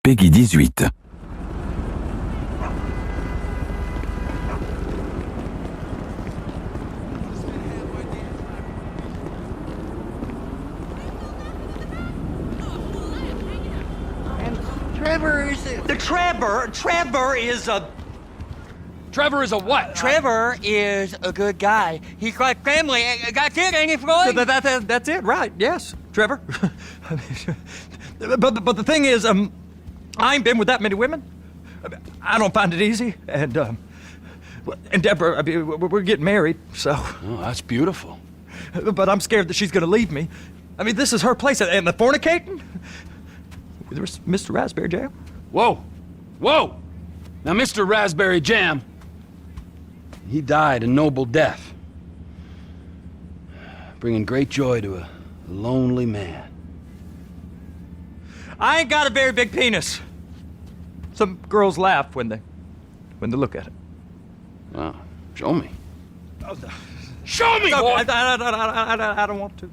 Peggy 18. Trevor is a what? Trevor is a good guy. He's like family. Got a kid, ain't he, Floyd? That's it, right? Yes, Trevor. but the thing is, I ain't been with that many women. I don't find it easy, and Deborah, I mean, we're getting married, so. Oh, that's beautiful. But I'm scared that she's gonna leave me. I mean, this is her place, and the fornicating with Mr. Raspberry Jam. Whoa, whoa! Now, Mr. Raspberry Jam, he died a noble death, bringing great joy to a lonely man. I ain't got a very big penis. Some girls laugh when they look at it. Wow, show me. Show me, No, boy! I don't want to.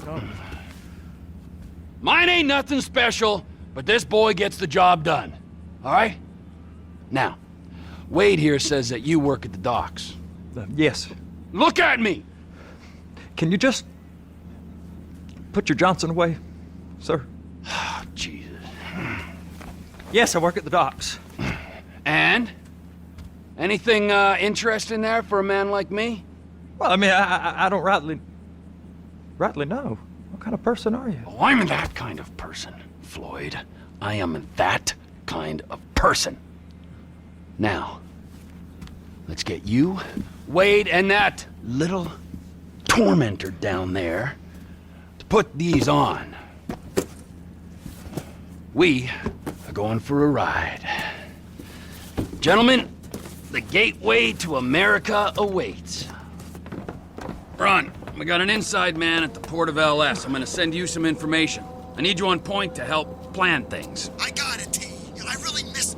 No. Mine ain't nothing special, but this boy gets the job done. All right? Now, Wade here says that you work at the docks. Yes. Look at me! Can you just put your Johnson away, sir? Oh, Jesus. Yes, I work at the docks. And? Anything interesting there for a man like me? Well, I mean, I don't rightly know. What kind of person are you? Oh, I'm that kind of person, Floyd. I am that kind of person. Now, let's get you, Wade, and that little tormentor down there to put these on. We are going for a ride. Gentlemen, the gateway to America awaits. Ron, we got an inside man at the port of LS. I'm gonna send you some information. I need you on point to help plan things. I got it, T. I really miss...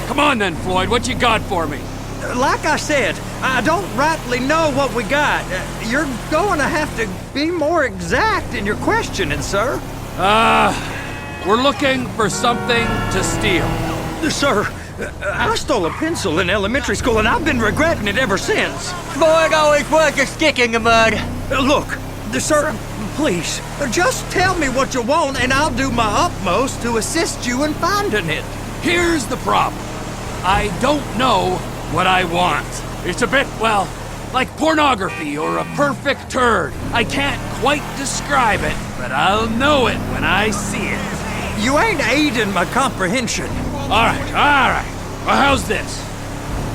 Come on then, Floyd, what you got for me? Like I said, I don't rightly know what we got. You're going to have to be more exact in your questioning, sir. We're looking for something to steal. Sir, I stole a pencil in elementary school, and I've been regretting it ever since. Floyd always was a stick in the mud. Look, sir, please, just tell me what you want, and I'll do my utmost to assist you in finding it. Here's the problem. I don't know what I want. It's a bit, well, like pornography or a perfect turd. I can't quite describe it, but I'll know it when I see it. You ain't aiding my comprehension. All right. Well, how's this?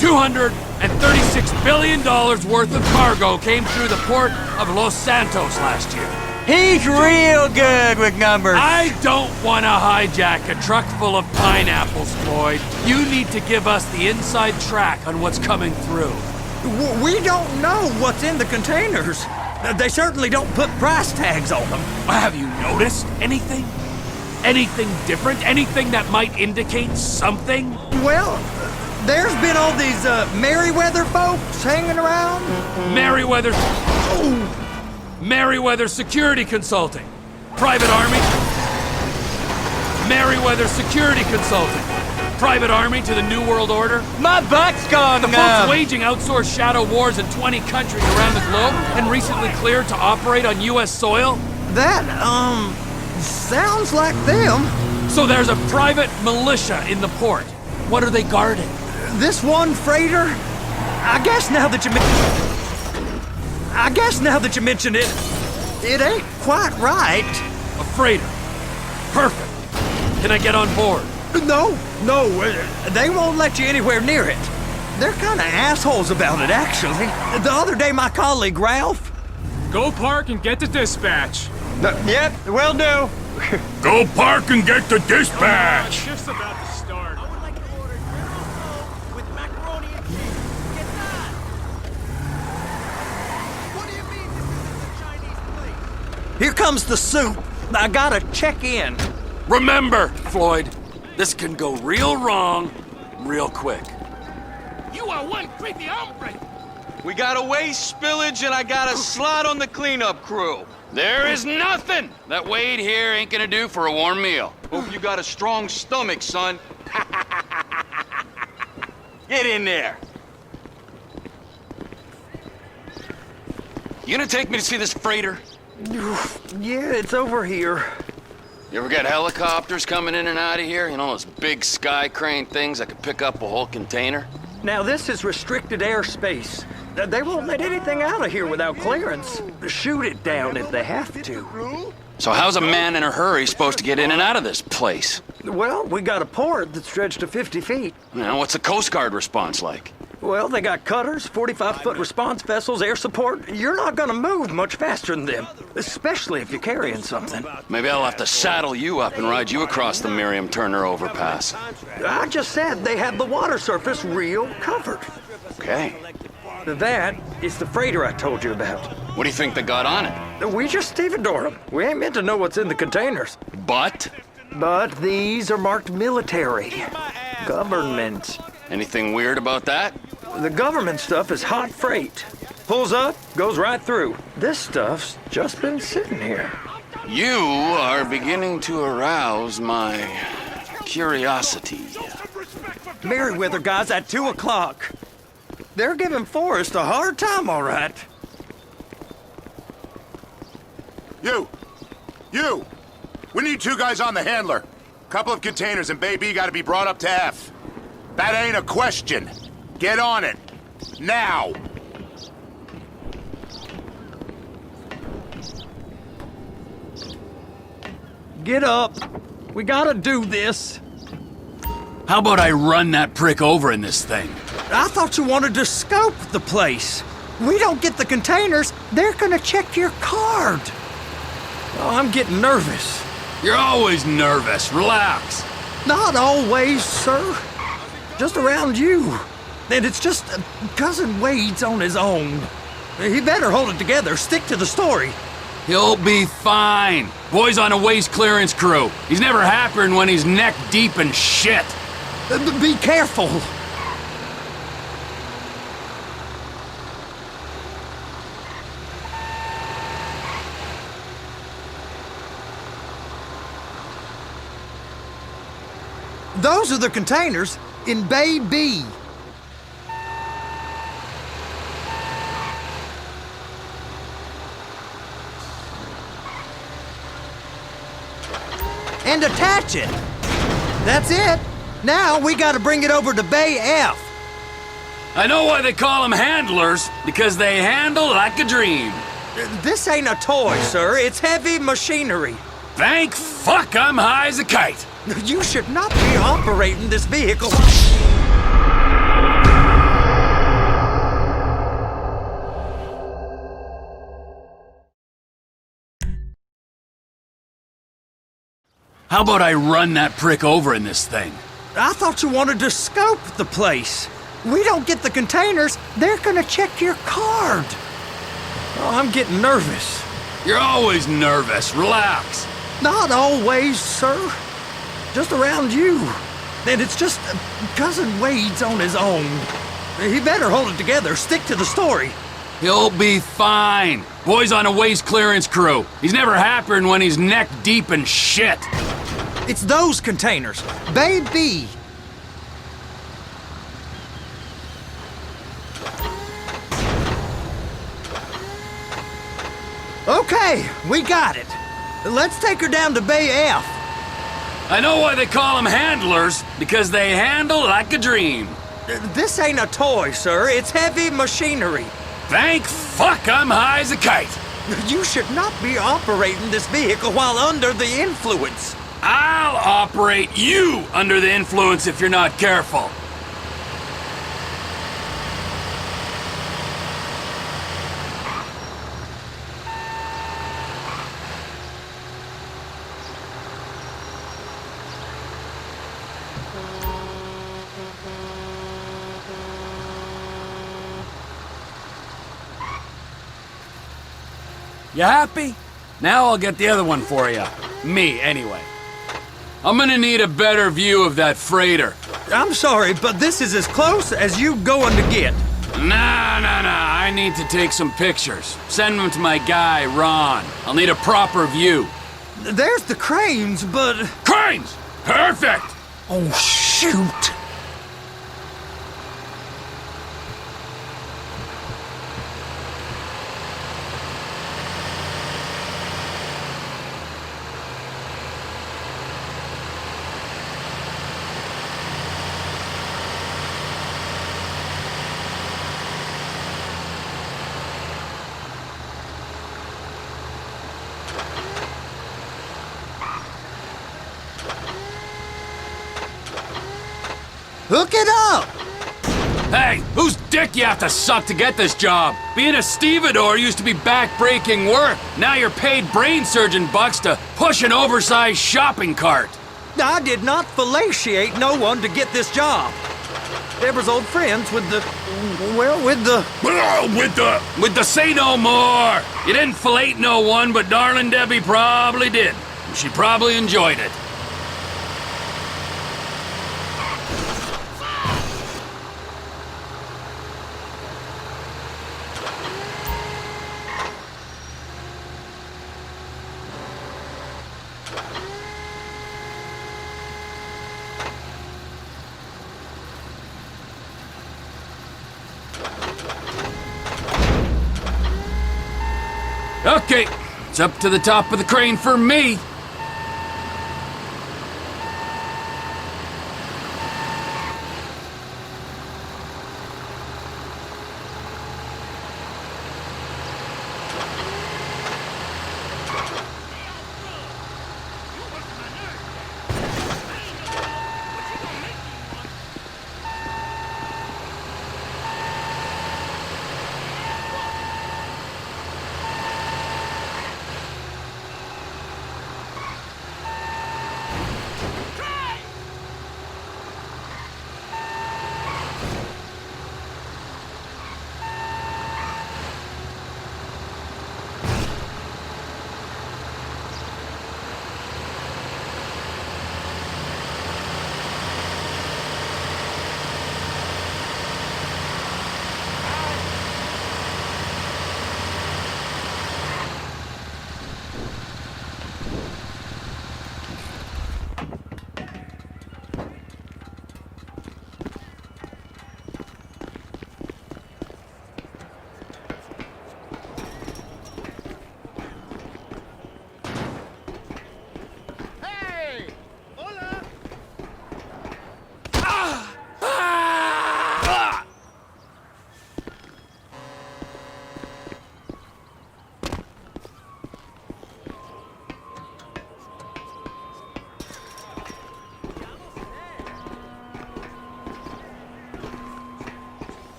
$236 billion worth of cargo came through the port of Los Santos last year. He's real good with numbers. I don't want to hijack a truck full of pineapples, Floyd. You need to give us the inside track on what's coming through. We don't know what's in the containers. They certainly don't put price tags on them. Have you noticed anything? Anything different? Anything that might indicate something? Well, there's been all these Merryweather folks hanging around. Merryweather Security Consulting. Private Army. Merryweather Security Consulting. Private Army to the New World Order. My butt's gone The folks waging outsourced shadow wars in 20 countries around the globe and recently cleared to operate on U.S. soil. That, sounds like them. So there's a private militia in the port. What are they guarding? This one freighter, I guess now that you mention it, it ain't quite right. A freighter. Perfect. Can I get on board? No, they won't let you anywhere near it. They're kind of assholes about it, actually. The other day, my colleague, Ralph... Go park and get to dispatch. Yep, will do. Go park and get the dispatch! Shift's about to start. with macaroni and cheese. Get that! Here comes the soup. I gotta check in. Remember, Floyd, this can go real wrong real quick. You are one creepy hombre. We got a waste spillage and I got a slot on the cleanup crew. There is nothing that Wade here ain't gonna do for a warm meal. Hope you got a strong stomach, son. Get in there. You gonna take me to see this freighter? Yeah, it's over here. You ever got helicopters coming in and out of here? You know, those big sky crane things that could pick up a whole container? Now, this is restricted airspace. They won't let anything out of here without clearance. Shoot it down if they have to. So how's a man in a hurry supposed to get in and out of this place? Well, we got a port that's stretched to 50 feet. Now, what's the Coast Guard response like? Well, they got cutters, 45-foot response vessels, air support. You're not gonna move much faster than them, especially if you're carrying something. Maybe I'll have to saddle you up and ride you across the Miriam Turner overpass. I just said they have the water surface real covered. Okay. That is the freighter I told you about. What do you think they got on it? We just stevedore them. We ain't meant to know what's in the containers. But? But these are marked military. Government. Anything weird about that? The government stuff is hot freight. Pulls up, goes right through. This stuff's just been sitting here. You are beginning to arouse my curiosity. Merriweather guys at 2 o'clock. They're giving Forrest a hard time, all right. You! We need 2 guys on the handler. Couple of containers and Bay B gotta be brought up to F. That ain't a question. Get on it. Now! Get up. We gotta do this. How about I run that prick over in this thing? I thought you wanted to scope the place. We don't get the containers, they're gonna check your card. Oh, I'm getting nervous. You're always nervous. Relax. Not always, sir. Just around you. And it's just Cousin Wade's on his own. He better hold it together, stick to the story. He'll be fine. Boy's on a waste clearance crew. He's never happier when he's neck deep in shit. Be careful. Those are the containers in Bay B. And attach it. That's it. Now we gotta bring it over to Bay F. I know why they call them handlers, because they handle like a dream. This ain't a toy, sir. It's heavy machinery. Thank fuck I'm high as a kite. You should not be operating this vehicle. How about I run that prick over in this thing? I thought you wanted to scope the place. We don't get the containers, they're gonna check your card. Oh, I'm getting nervous. You're always nervous. Relax. Not always, sir. Just around you. And it's just Cousin Wade's on his own. He better hold it together, stick to the story. He'll be fine. Boy's on a waste clearance crew. He's never happier when he's neck deep in shit. It's those containers. Bay B. Okay, we got it. Let's take her down to Bay F. I know why they call them handlers, because they handle like a dream. This ain't a toy, sir. It's heavy machinery. Thank fuck I'm high as a kite. You should not be operating this vehicle while under the influence. I'll operate you under the influence if you're not careful. You happy? Now I'll get the other one for you. Me, anyway. I'm gonna need a better view of that freighter. I'm sorry, but this is as close as you going to get. Nah. I need to take some pictures. Send them to my guy, Ron. I'll need a proper view. There's the cranes, but... Cranes! Perfect! Oh, shoot! Hook it up! Hey, whose dick you have to suck to get this job? Being a stevedore used to be back-breaking work. Now you're paid brain surgeon bucks to push an oversized shopping cart. I did not fellatiate no one to get this job. Deborah's old friends with the... well, with the... With the say no more. You didn't fillet no one, but darling Debbie probably did. She probably enjoyed it. Okay, it's up to the top of the crane for me.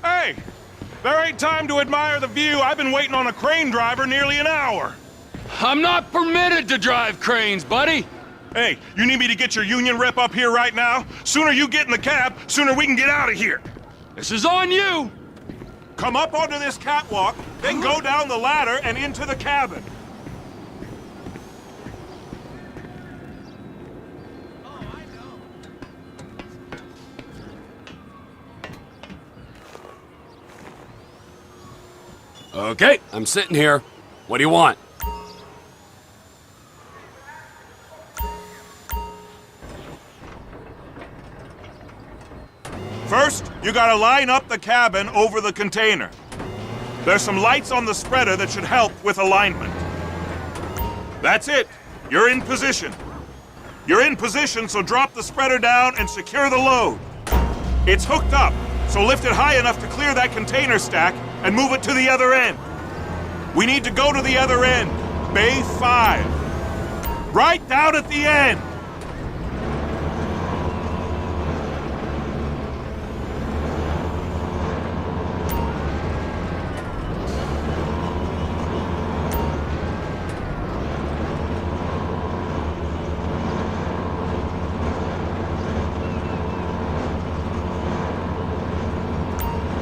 Hey! There ain't time to admire the view. I've been waiting on a crane driver nearly an hour. I'm not permitted to drive cranes, buddy. Hey, you need me to get your union rep up here right now? Sooner you get in the cab, sooner we can get out of here. This is on you. Come up onto this catwalk, then go down the ladder and into the cabin. Okay, I'm sitting here. What do you want? First, you gotta line up the cabin over the container. There's some lights on the spreader that should help with alignment. That's it. You're in position. You're in position, so drop the spreader down and secure the load. It's hooked up, so lift it high enough to clear that container stack and move it to the other end. We need to go to the other end, Bay 5. Right down at the end.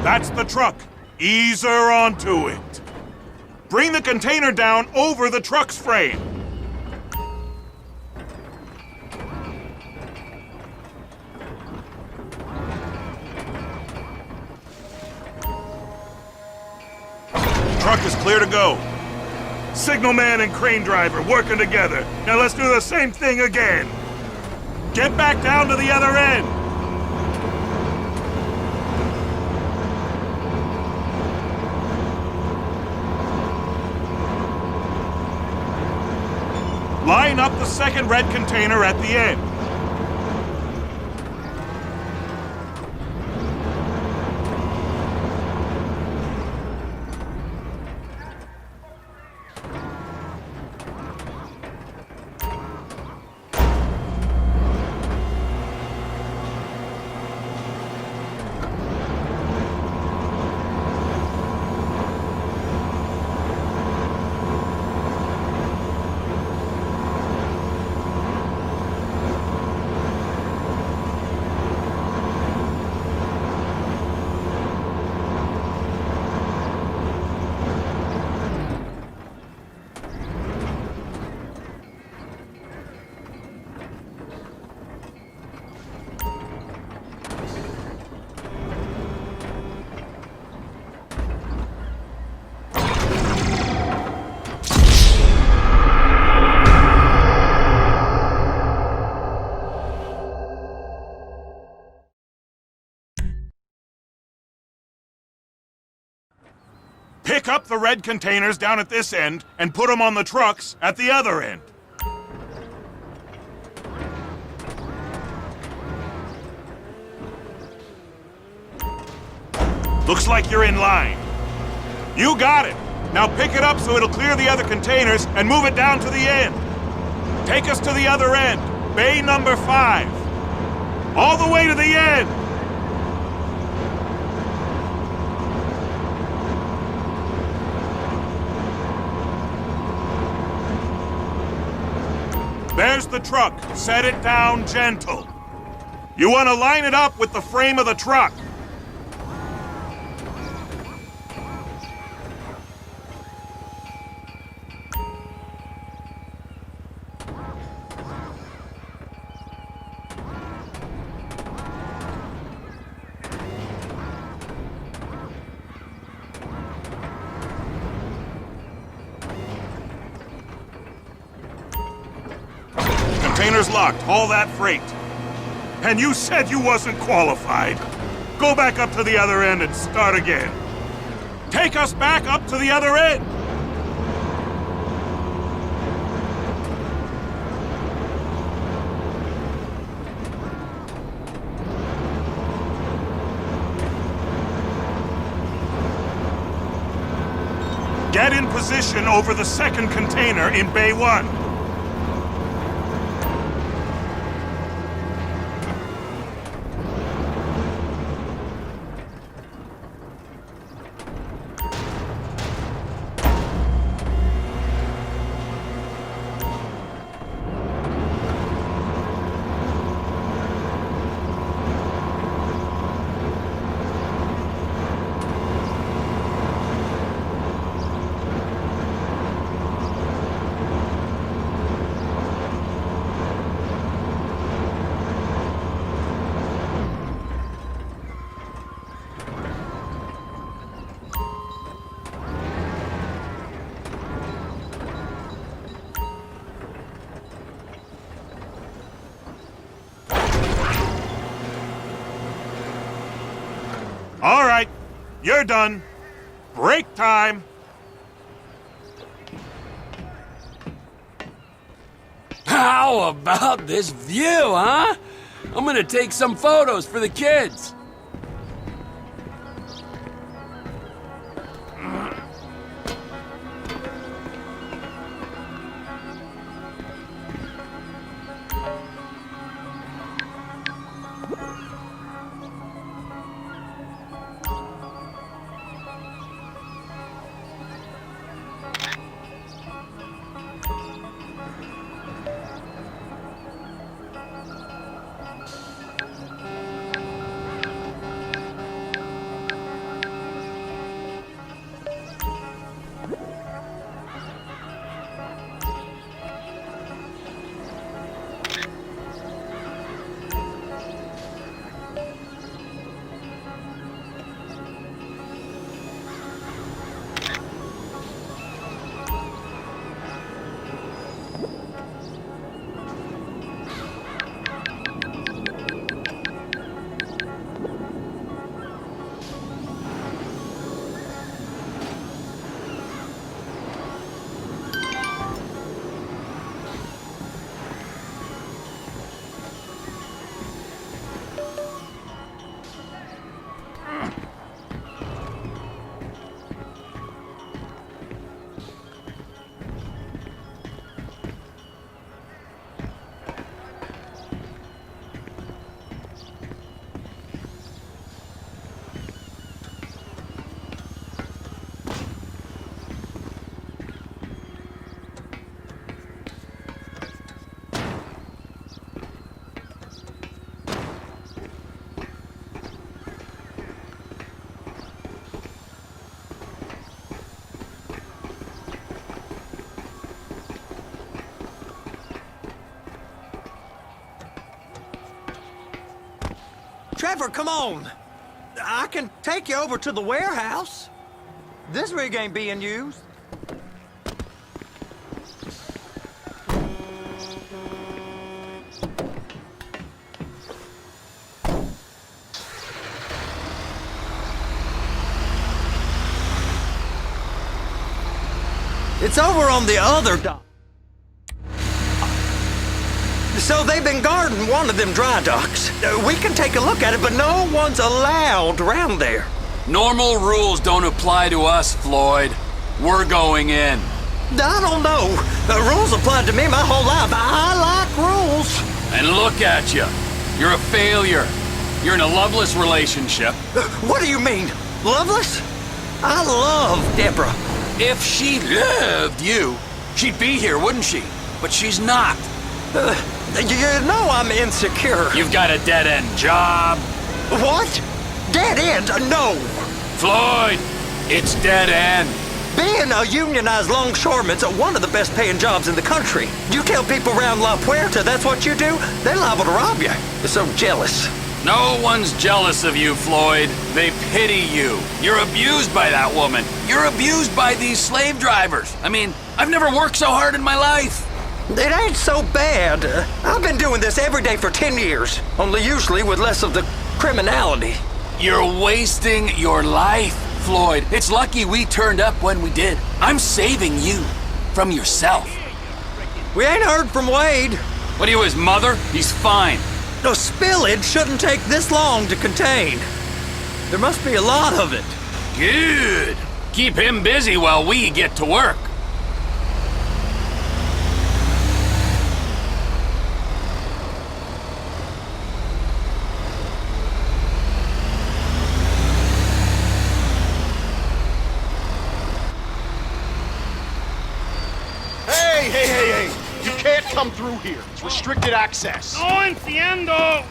That's the truck. Ease her onto it. Bring the container down over the truck's frame. Truck is clear to go. Signalman and crane driver working together. Now let's do the same thing again. Get back down to the other end. Line up the second red container at the end. Pick up the red containers down at this end and put them on the trucks at the other end. Looks like you're in line. You got it. Now pick it up so it'll clear the other containers and move it down to the end. Take us to the other end, bay number 5. All the way to the end. There's the truck. Set it down gentle. You want to line it up with the frame of the truck. Container's locked. Haul that freight. And you said you wasn't qualified. Go back up to the other end and start again. Take us back up to the other end. Get in position over the second container in Bay 1. All right, you're done. Break time. How about this view, huh? I'm gonna take some photos for the kids. Trevor, come on. I can take you over to the warehouse. This rig ain't being used. It's over on the other dock. So they've been guarding one of them dry docks. We can take a look at it, but no one's allowed around there. Normal rules don't apply to us, Floyd. We're going in. I don't know. The rules applied to me my whole life. I like rules. And look at you. You're a failure. You're in a loveless relationship. What do you mean? Loveless? I love Deborah. If she loved you, she'd be here, wouldn't she? But she's not. You know I'm insecure. You've got a dead-end job. What? Dead end? No. Floyd, it's dead end. Being a unionized longshoreman's one of the best paying jobs in the country. You tell people around La Puerta that's what you do, they're liable to rob you. They're so jealous. No one's jealous of you, Floyd. They pity you. You're abused by that woman. You're abused by these slave drivers. I mean, I've never worked so hard in my life. It ain't so bad. I've been doing this every day for 10 years, only usually with less of the criminality. You're wasting your life, Floyd. It's lucky we turned up when we did. I'm saving you from yourself. We ain't heard from Wade. What are you, his mother? He's fine. No, spillage shouldn't take this long to contain. There must be a lot of it. Good. Keep him busy while we get to work. Hey! You can't come through here. It's restricted access. No entiendo.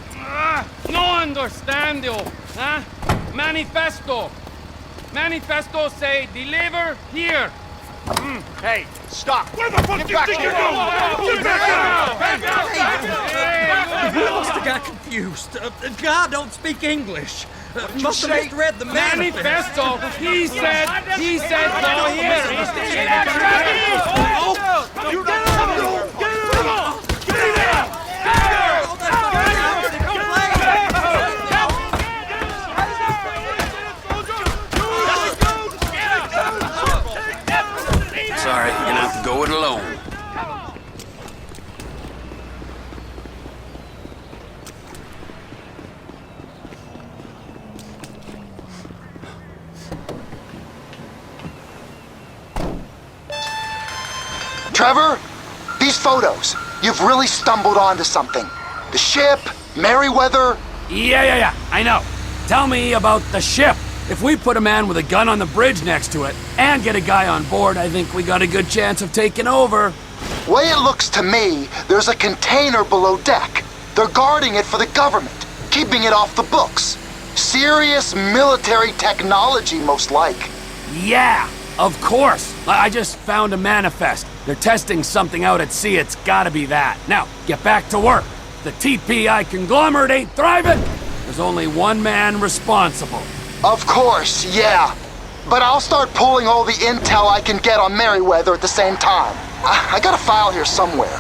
No understando. Manifesto. Manifesto say deliver here. Hey, stop. Where the fuck Get do you back think here. you're going? Get back out! We must have got confused. God don't speak English. Must have misread the Manifesto. He said go here. You got to come on. Get it out. Sorry, you're gonna have to go it alone. Trevor, these photos, you've really stumbled onto something. The ship, Merryweather. Yeah, I know. Tell me about the ship. If we put a man with a gun on the bridge next to it and get a guy on board, I think we got a good chance of taking over. Way it looks to me, there's a container below deck. They're guarding it for the government, keeping it off the books. Serious military technology, most like. Yeah, of course. I just found a manifest. They're testing something out at sea. It's gotta be that. Now, get back to work. The TPI conglomerate ain't thriving. There's only one man responsible. Of course, yeah. But I'll start pulling all the intel I can get on Merryweather at the same time. I got a file here somewhere.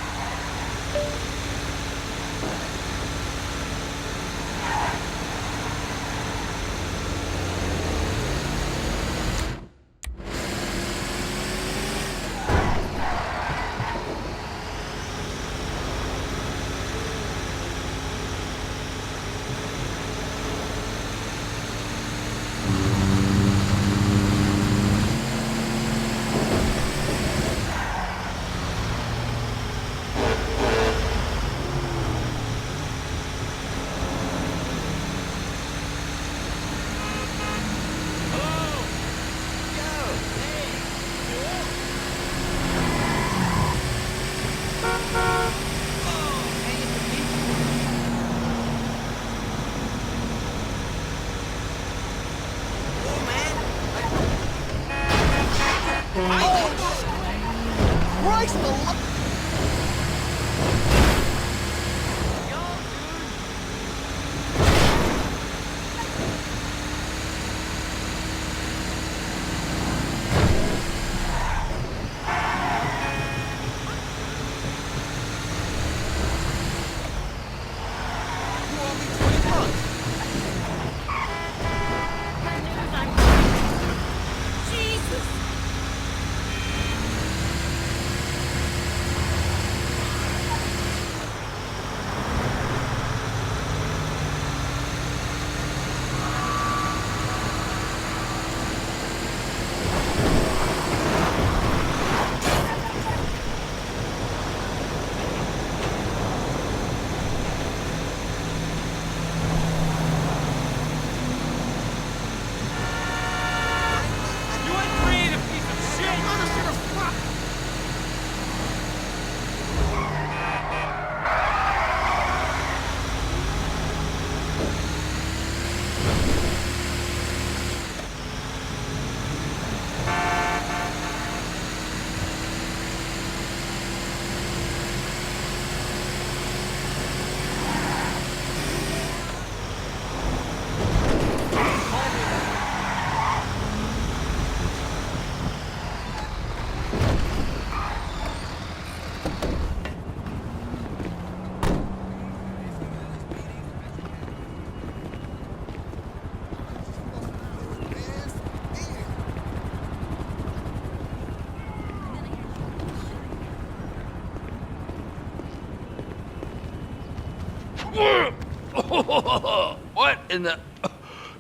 What in the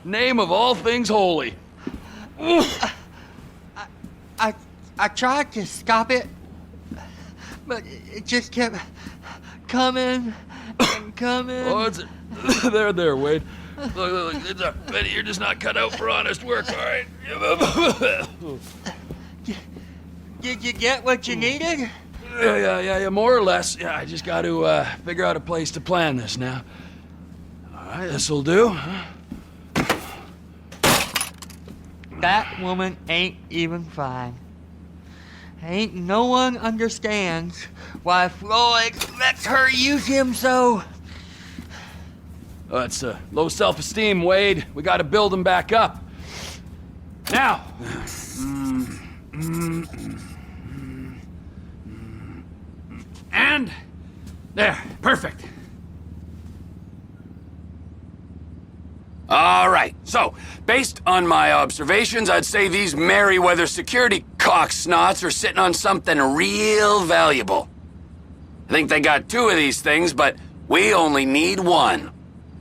name of all things holy? I tried to stop it, but it just kept coming and coming. Oh, it's there, Wade. Look, it's Betty, you're just not cut out for honest work, all right? Did you get what you needed? Yeah, more or less. Yeah, I just got to figure out a place to plan this now. All right, this'll do. That woman ain't even fine. Ain't no one understands why Floyd lets her use him so. It's low self-esteem, Wade. We got to build him back up. Now. And there, perfect. All right, so, based on my observations, I'd say these Merryweather security cocksnots are sitting on something real valuable. I think they got 2 of these things, but we only need 1.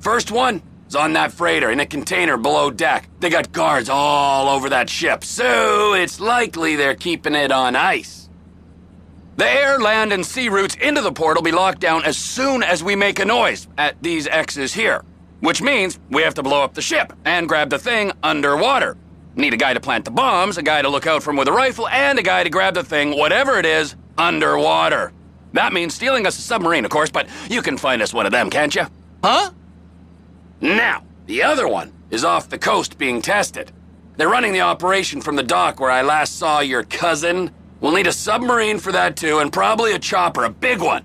First one is on that freighter in a container below deck. They got guards all over that ship, so it's likely they're keeping it on ice. The air, land, and sea routes into the port will be locked down as soon as we make a noise at these X's here. Which means we have to blow up the ship and grab the thing underwater. Need a guy to plant the bombs, a guy to look out for him with a rifle, and a guy to grab the thing, whatever it is, underwater. That means stealing us a submarine, of course, but you can find us one of them, can't you? Huh? Now, the other one is off the coast being tested. They're running the operation from the dock where I last saw your cousin. We'll need a submarine for that too, and probably a chopper, a big one.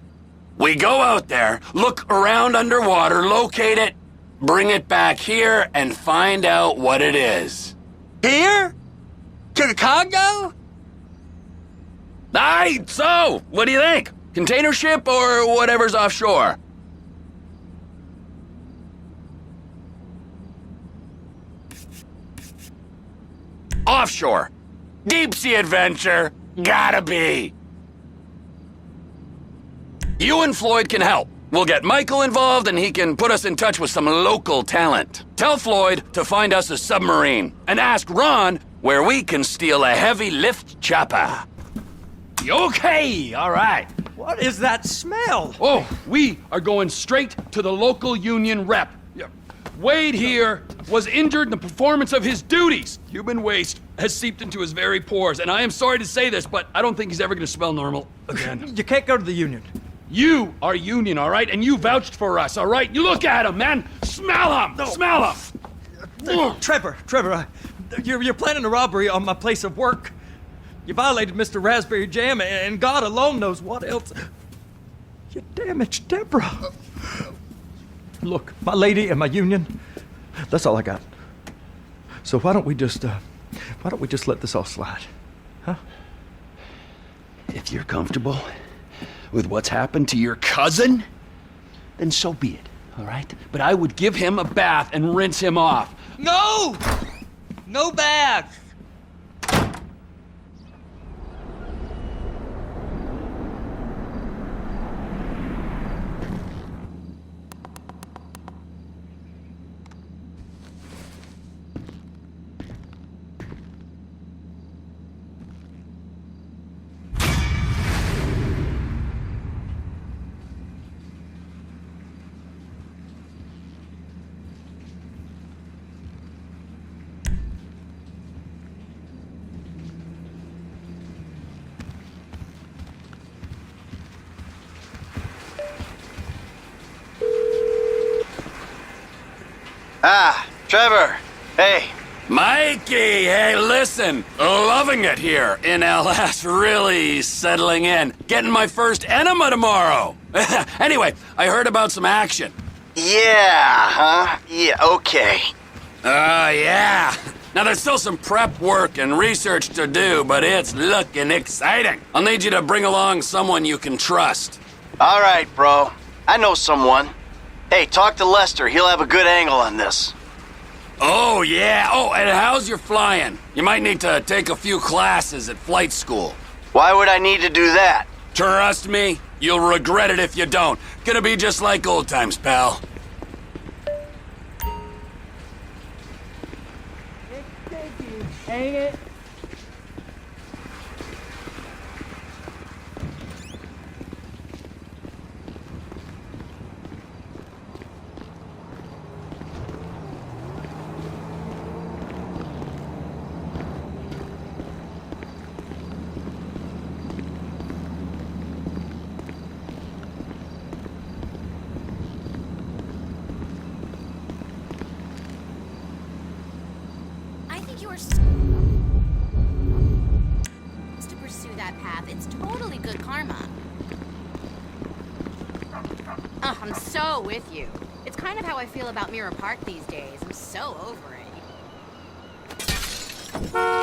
We go out there, look around underwater, locate it, bring it back here, and find out what it is. Here? To the Congo? Aye, so, what do you think? Container ship or whatever's offshore? Offshore. Deep sea adventure. Gotta be. You and Floyd can help. We'll get Michael involved and he can put us in touch with some local talent. Tell Floyd to find us a submarine and ask Ron where we can steal a heavy lift chopper. Okay, all right. What is that smell? Oh, we are going straight to the local union rep. Wade here was injured in the performance of his duties. Human waste has seeped into his very pores, and I am sorry to say this, but I don't think he's ever going to smell normal again. You can't go to the union. You are union, all right? And you vouched for us, all right? You look at him, man. Smell him. No. Smell him. Trevor, you're planning a robbery on my place of work. You violated Mr. Raspberry Jam, and God alone knows what else. You damaged Deborah. Look, my lady and my union, that's all I got. So why don't we just let this all slide, huh? If you're comfortable with what's happened to your cousin, then so be it, all right? But I would give him a bath and rinse him off. No! No baths! Ah, Trevor. Hey. Mikey, hey, listen. Loving it here in LS, really settling in. Getting my first enema tomorrow. Anyway, I heard about some action. Yeah, huh? Yeah, okay. Yeah. Now, there's still some prep work and research to do, but it's looking exciting. I'll need you to bring along someone you can trust. All right, bro. I know someone. Hey, talk to Lester. He'll have a good angle on this. Oh, yeah. Oh, and how's your flying? You might need to take a few classes at flight school. Why would I need to do that? Trust me, you'll regret it if you don't. Gonna be just like old times, pal. Thank you. Ain't it? To pursue that path, it's totally good karma. I'm so with you. It's kind of how I feel about Mirror Park these days. I'm so over it.